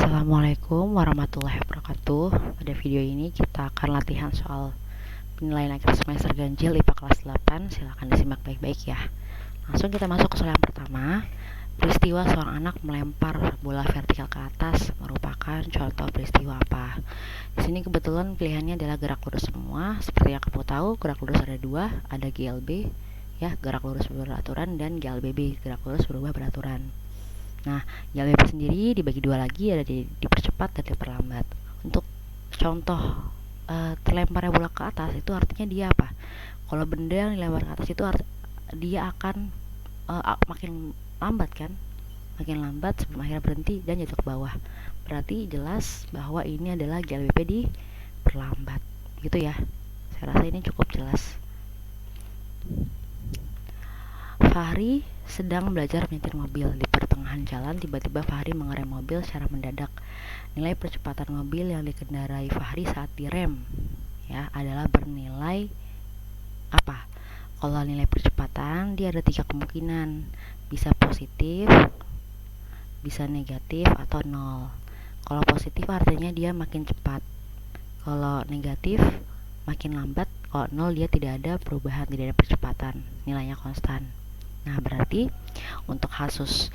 Assalamualaikum warahmatullahi wabarakatuh. Pada video ini kita akan latihan soal penilaian akhir semester ganjil IPA kelas 8. Silahkan disimak baik-baik ya. Langsung kita masuk ke soal yang pertama. Peristiwa seorang anak melempar bola vertikal ke atas merupakan contoh peristiwa apa? Di sini kebetulan pilihannya adalah gerak lurus semua. Seperti yang kamu tahu, gerak lurus ada dua, ada GLB ya, gerak lurus beraturan, dan GLBB, gerak lurus berubah beraturan. Nah, GLBB sendiri dibagi dua lagi, ada dipercepat dan diperlambat. Untuk contoh terlemparnya bola ke atas itu artinya dia apa? Kalau benda yang dilempar ke atas itu dia akan makin lambat kan? Makin lambat sebelum akhirnya berhenti dan jatuh ke bawah. Berarti jelas bahwa ini adalah GLBB diperlambat. Gitu ya. Saya rasa ini cukup jelas. Fahri sedang belajar menyetir mobil. Di pertengahan jalan, tiba-tiba Fahri mengerem mobil secara mendadak. Nilai percepatan mobil yang dikendarai Fahri saat direm ya adalah bernilai apa? Kalau nilai percepatan dia ada 3 kemungkinan, bisa positif, bisa negatif, atau 0. Kalau positif artinya dia makin cepat, kalau negatif makin lambat, kalau 0 dia tidak ada perubahan, tidak ada percepatan, nilainya konstan. Nah, berarti untuk kasus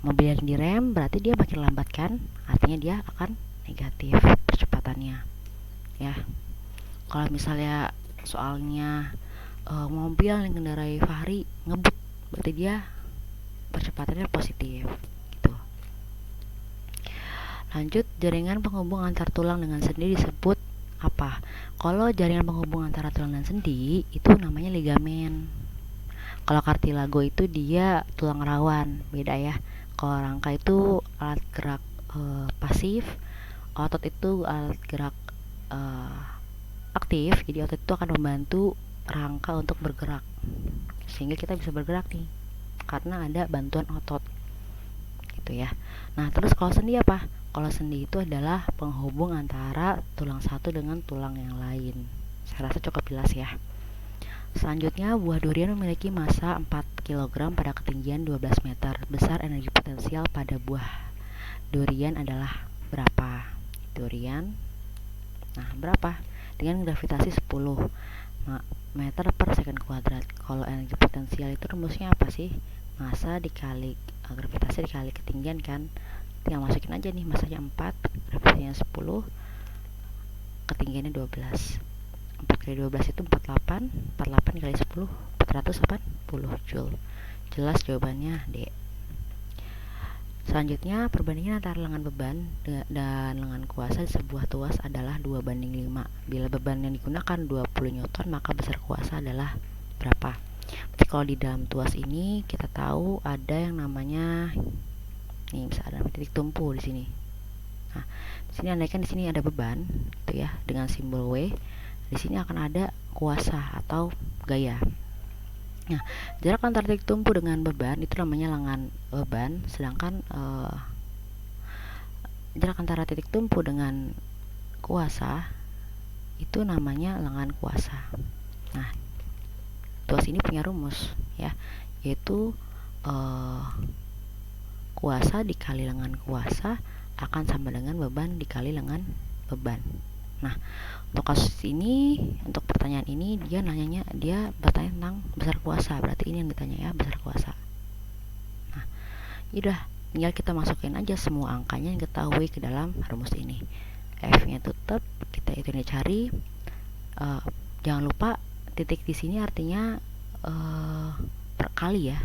mobil yang direm berarti dia makin lambat kan? Artinya dia akan negatif percepatannya. Ya. Kalau misalnya soalnya mobil yang dikendarai Fahri ngebut, berarti dia percepatannya positif. Gitu. Lanjut, jaringan penghubung antar tulang dengan sendi disebut apa? Kalau jaringan penghubung antara tulang dan sendi itu namanya ligamen. Kalau kartilago itu dia tulang rawan, beda ya. Kalau rangka itu alat gerak pasif, otot itu alat gerak aktif. Jadi otot itu akan membantu rangka untuk bergerak, sehingga kita bisa bergerak nih, karena ada bantuan otot, gitu ya. Nah, terus kalau sendi apa? Kalau sendi itu adalah penghubung antara tulang satu dengan tulang yang lain. Saya rasa cukup jelas ya. Selanjutnya, buah durian memiliki massa 4 kg pada ketinggian 12 meter. Besar energi potensial pada buah durian adalah berapa? Durian. Nah, berapa? Dengan gravitasi 10 meter per second kuadrat. Kalau energi potensial itu rumusnya apa sih? Massa dikali gravitasi dikali ketinggian kan? Tinggal masukin aja nih, massanya 4, gravitasinya 10, ketinggiannya 12. 4 kali 12 itu 48, 48 kali 10 480 Joule. Jelas jawabannya D. Selanjutnya, perbandingan antara lengan beban dan lengan kuasa di sebuah tuas adalah 2:5. Bila beban yang digunakan 20 Newton, maka besar kuasa adalah berapa? Berarti kalau di dalam tuas ini kita tahu ada yang namanya nih, bisa ada titik tumpu di sini. Nah, di sini andaikan di sini ada beban gitu ya, dengan simbol W. Di sini akan ada kuasa atau gaya. Nah, jarak antara titik tumpu dengan beban itu namanya lengan beban, sedangkan jarak antara titik tumpu dengan kuasa itu namanya lengan kuasa. Nah, tuas ini punya rumus ya, yaitu kuasa dikali lengan kuasa akan sama dengan beban dikali lengan beban. Nah, untuk kasus ini, untuk pertanyaan ini dia bertanya tentang besar kuasa, berarti ini yang ditanya ya, besar kuasa. Nah, udah tinggal kita masukin aja semua angkanya yang ketahui ke dalam rumus ini. F-nya tetap kita itu cari. Jangan lupa titik di sini artinya per kali ya.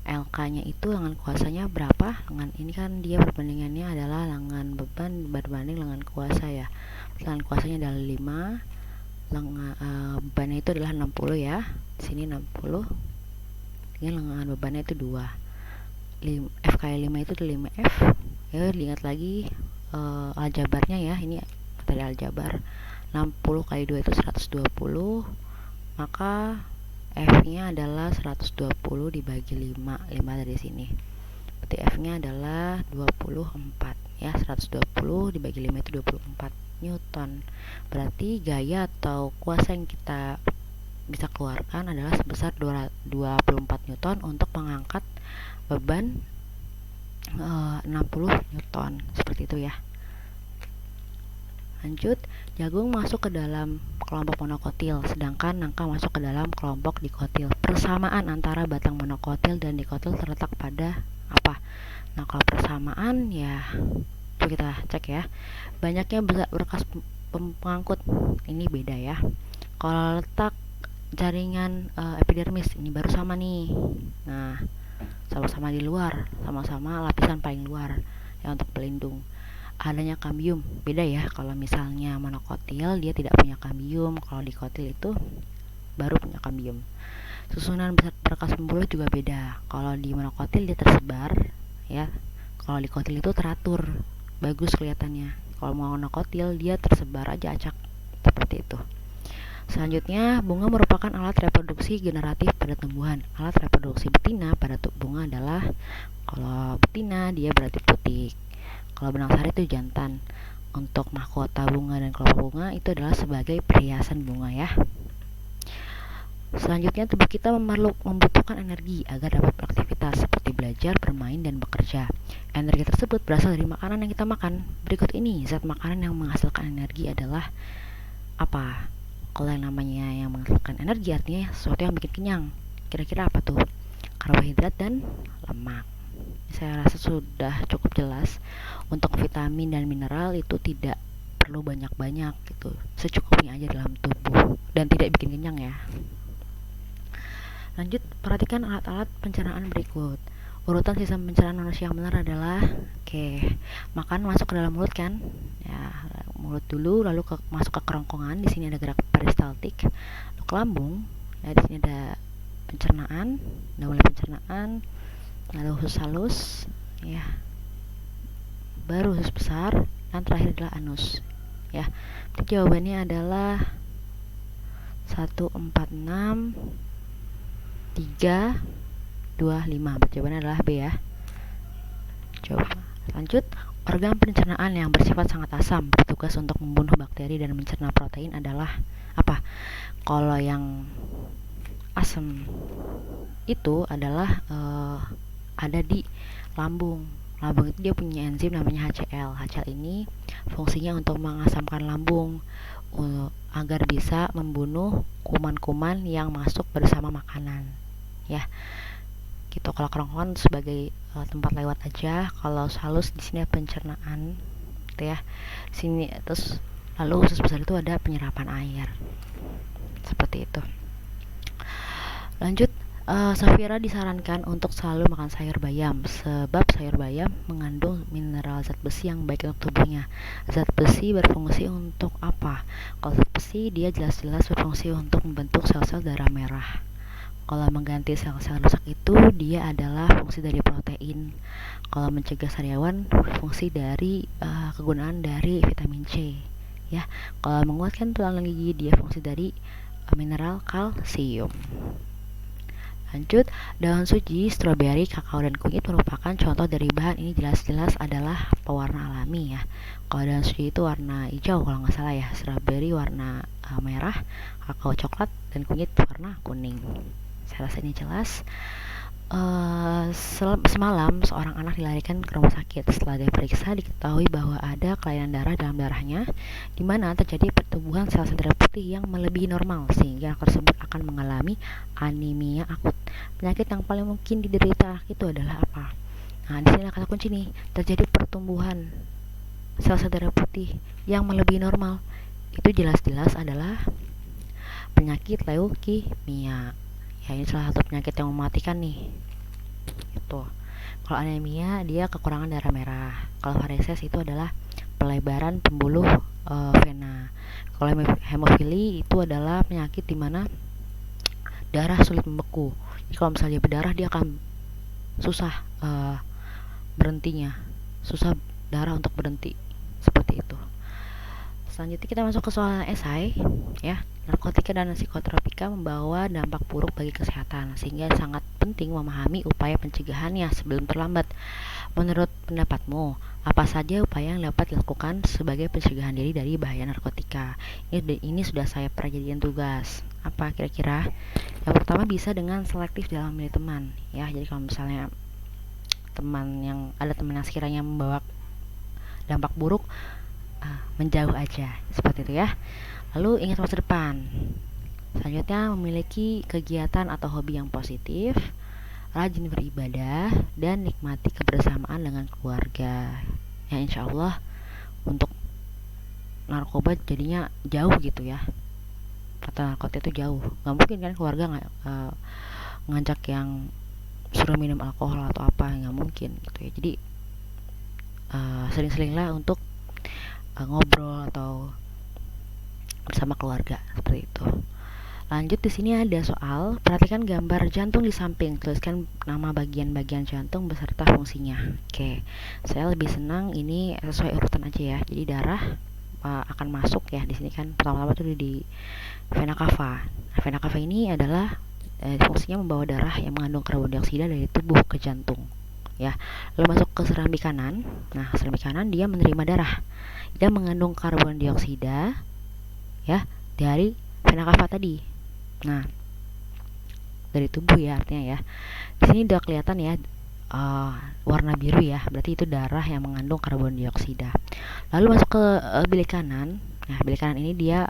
LK-nya itu lengan kuasanya berapa? Lengan ini kan dia perbandingannya adalah lengan beban berbanding lengan kuasa ya. Lengan kuasanya adalah 5, bebannya itu adalah 60 ya. Di sini 60. Dengan lengan bebannya itu 2. F kali 5 itu 5F. Ya, lihat lagi aljabarnya ya. Ini tadi aljabar. 60 kali 2 itu 120. Maka F-nya adalah 120 dibagi 5 dari sini. Berarti F-nya adalah 24 ya, 120 dibagi 5 itu 24 Newton. Berarti gaya atau kuasa yang kita bisa keluarkan adalah sebesar 24 Newton untuk mengangkat beban 60 Newton, seperti itu ya. Lanjut, jagung masuk ke dalam kelompok monokotil, sedangkan nangka masuk ke dalam kelompok dikotil. Persamaan antara batang monokotil dan dikotil terletak pada apa? Nah, kalau persamaan ya, coba kita cek ya. Banyaknya berkas pengangkut, ini beda ya. Kalau letak jaringan epidermis, ini baru sama nih. Nah, sama-sama di luar, sama-sama lapisan paling luar ya untuk pelindung. Adanya kambium beda ya, kalau misalnya monokotil dia tidak punya kambium, kalau dikotil itu baru punya kambium. Susunan berkas pembuluh juga beda, kalau di monokotil dia tersebar ya, kalau dikotil itu teratur, bagus kelihatannya. Kalau monokotil dia tersebar aja acak, seperti itu. Selanjutnya, bunga merupakan alat reproduksi generatif pada tumbuhan. Alat reproduksi betina pada bunga adalah, kalau betina dia berarti putik, kalau benang sari itu jantan. Untuk mahkota bunga dan kelompok bunga itu adalah sebagai perhiasan bunga ya. Selanjutnya, tubuh kita membutuhkan energi agar dapat beraktivitas seperti belajar, bermain, dan bekerja. Energi tersebut berasal dari makanan yang kita makan. Berikut ini zat makanan yang menghasilkan energi adalah apa? Kalau yang namanya yang menghasilkan energi artinya sesuatu yang bikin kenyang. Kira-kira apa tuh? Karbohidrat dan lemak. Saya rasa sudah cukup jelas. Untuk vitamin dan mineral itu tidak perlu banyak-banyak gitu, secukupnya aja dalam tubuh dan tidak bikin kenyang ya. Lanjut, perhatikan alat-alat pencernaan berikut. Urutan sistem pencernaan manusia yang benar adalah makan masuk ke dalam mulut kan? Ya, mulut dulu, lalu masuk ke kerongkongan. Di sini ada gerak peristaltik. Lalu ke lambung. Ya, di sini ada pencernaan, mulai pencernaan, lalu usus halus, ya. Baru usus besar, dan terakhir adalah anus. Ya, jadi jawabannya adalah 146 3, 2, 5. Jawabannya adalah B ya. Coba lanjut. Organ pencernaan yang bersifat sangat asam bertugas untuk membunuh bakteri dan mencerna protein adalah apa? Kalau yang asam itu adalah ada di lambung. Lambung itu dia punya enzim namanya HCl. HCl ini fungsinya untuk mengasamkan lambung agar bisa membunuh kuman-kuman yang masuk bersama makanan. Ya, gitu. Kalau kerongkongan sebagai tempat lewat aja. Kalau halus di sini pencernaan, gitu ya. Sini terus lalu usus besar itu ada penyerapan air, seperti itu. Lanjut, Safira disarankan untuk selalu makan sayur bayam sebab sayur bayam mengandung mineral zat besi yang baik untuk tubuhnya. Zat besi berfungsi untuk apa? Kalau zat besi dia jelas-jelas berfungsi untuk membentuk sel-sel darah merah. Kalau mengganti sel-sel rusak itu dia adalah fungsi dari protein. Kalau mencegah sariawan fungsi dari kegunaan dari vitamin C. Ya, kalau menguatkan tulang gigi dia fungsi dari mineral kalsium. Lanjut, daun suji, stroberi, kakao, dan kunyit merupakan contoh dari bahan ini jelas-jelas adalah pewarna alami ya. Kalau daun suji itu warna hijau kalau nggak salah ya, stroberi warna merah, kakao coklat, dan kunyit warna kuning. Saya rasa ini jelas. Semalam seorang anak dilarikan ke rumah sakit. Setelah diperiksa diketahui bahwa ada kelainan darah dalam darahnya, di mana terjadi pertumbuhan sel-sel darah putih yang melebihi normal, sehingga anak tersebut akan mengalami anemia akut. Penyakit yang paling mungkin diderita itu adalah apa? Nah, di sini kata kunci nih, terjadi pertumbuhan sel-sel darah putih yang melebihi normal. Itu jelas-jelas adalah penyakit leukemia. Ya, ini salah satu penyakit yang mematikan nih. Gitu. Kalau anemia dia kekurangan darah merah. Kalau varisès itu adalah pelebaran pembuluh vena. Kalau hemofili itu adalah penyakit di mana darah sulit membeku. Jadi kalau misalnya dia berdarah dia akan susah berhentinya. Susah darah untuk berhenti. Seperti itu. Selanjutnya kita masuk ke soal esai ya. Narkotika dan psikotropika membawa dampak buruk bagi kesehatan, sehingga sangat penting memahami upaya pencegahannya sebelum terlambat. Menurut pendapatmu, apa saja upaya yang dapat dilakukan sebagai pencegahan diri dari bahaya narkotika? Ini sudah saya pernah jadikan tugas. Apa kira-kira? Yang pertama bisa dengan selektif dalam memilih teman. Ya, jadi kalau misalnya teman yang sekiranya membawa dampak buruk, menjauh aja, seperti itu ya. Lalu ingat masa depan. Selanjutnya, memiliki kegiatan atau hobi yang positif, rajin beribadah, dan nikmati kebersamaan dengan keluarga. Ya insya Allah untuk narkoba jadinya jauh gitu ya, kata narkotika itu jauh. Nggak mungkin kan keluarga ngajak yang suruh minum alkohol atau apa, nggak mungkin gitu ya. Jadi sering-seringlah untuk ngobrol atau bersama keluarga, seperti itu. Lanjut, di sini ada soal, perhatikan gambar jantung di samping, tuliskan nama bagian-bagian jantung beserta fungsinya. Oke, saya lebih senang ini sesuai urutan aja ya. Jadi darah akan masuk ya di sini kan, pertama-tama itu di vena cava. Nah, vena cava ini adalah fungsinya membawa darah yang mengandung karbon dioksida dari tubuh ke jantung ya. Lalu masuk ke serambi kanan. Nah, serambi kanan dia menerima darah yang mengandung karbon dioksida ya dari vena cava tadi. Nah, dari tubuh ya artinya ya. Di sini udah kelihatan ya warna biru ya, berarti itu darah yang mengandung karbon dioksida. Lalu masuk ke bilik kanan. Nah, bilik kanan ini dia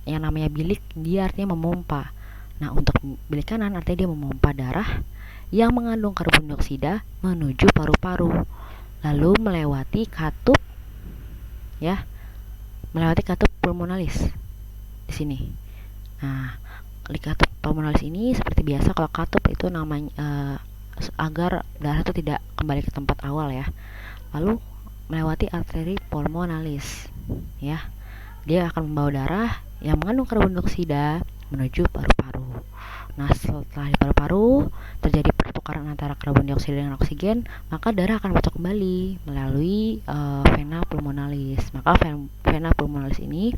yang namanya bilik, dia artinya memompa. Nah, untuk bilik kanan artinya dia memompa darah yang mengandung karbon dioksida menuju paru-paru, lalu melewati katup ya, melewati katup pulmonalis di sini. Nah, di katup pulmonalis ini seperti biasa, kalau katup itu namanya agar darah itu tidak kembali ke tempat awal ya. Lalu melewati arteri pulmonalis ya. Dia akan membawa darah yang mengandung karbon dioksida menuju paru-paru. Nah, setelah di paru-paru terjadi pertukaran antara karbon dioksida dengan oksigen, maka darah akan masuk kembali melalui vena pulmonalis. Maka vena pulmonalis ini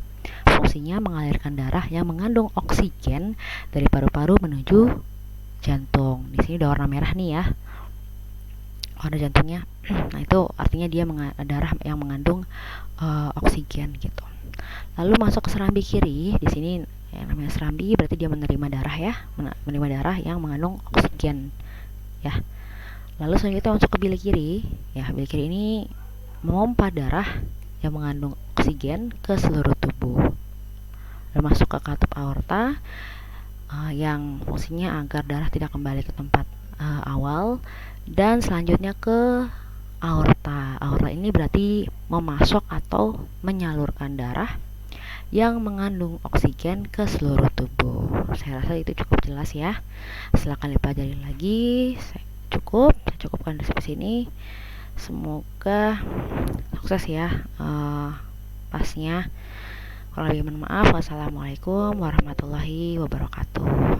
fungsinya mengalirkan darah yang mengandung oksigen dari paru-paru menuju jantung. Di sini udah warna merah nih ya, warna jantungnya. Nah, itu artinya dia darah yang mengandung oksigen gitu. Lalu masuk ke serambi kiri. Di sini yang namanya serambi berarti dia menerima darah ya, menerima darah yang mengandung oksigen ya. Lalu selanjutnya masuk ke bilik kiri ya. Bilik kiri ini memompa darah yang mengandung oksigen ke seluruh tubuh. Lalu masuk ke katup aorta yang fungsinya agar darah tidak kembali ke tempat awal. Dan selanjutnya ke aorta. Aorta ini berarti memasok atau menyalurkan darah yang mengandung oksigen ke seluruh tubuh. Saya rasa itu cukup jelas ya. Silakan dipelajari lagi. Saya cukupkan di sini. Semoga sukses ya pasnya. Kalau lebih mohon maaf. Wassalamualaikum warahmatullahi wabarakatuh.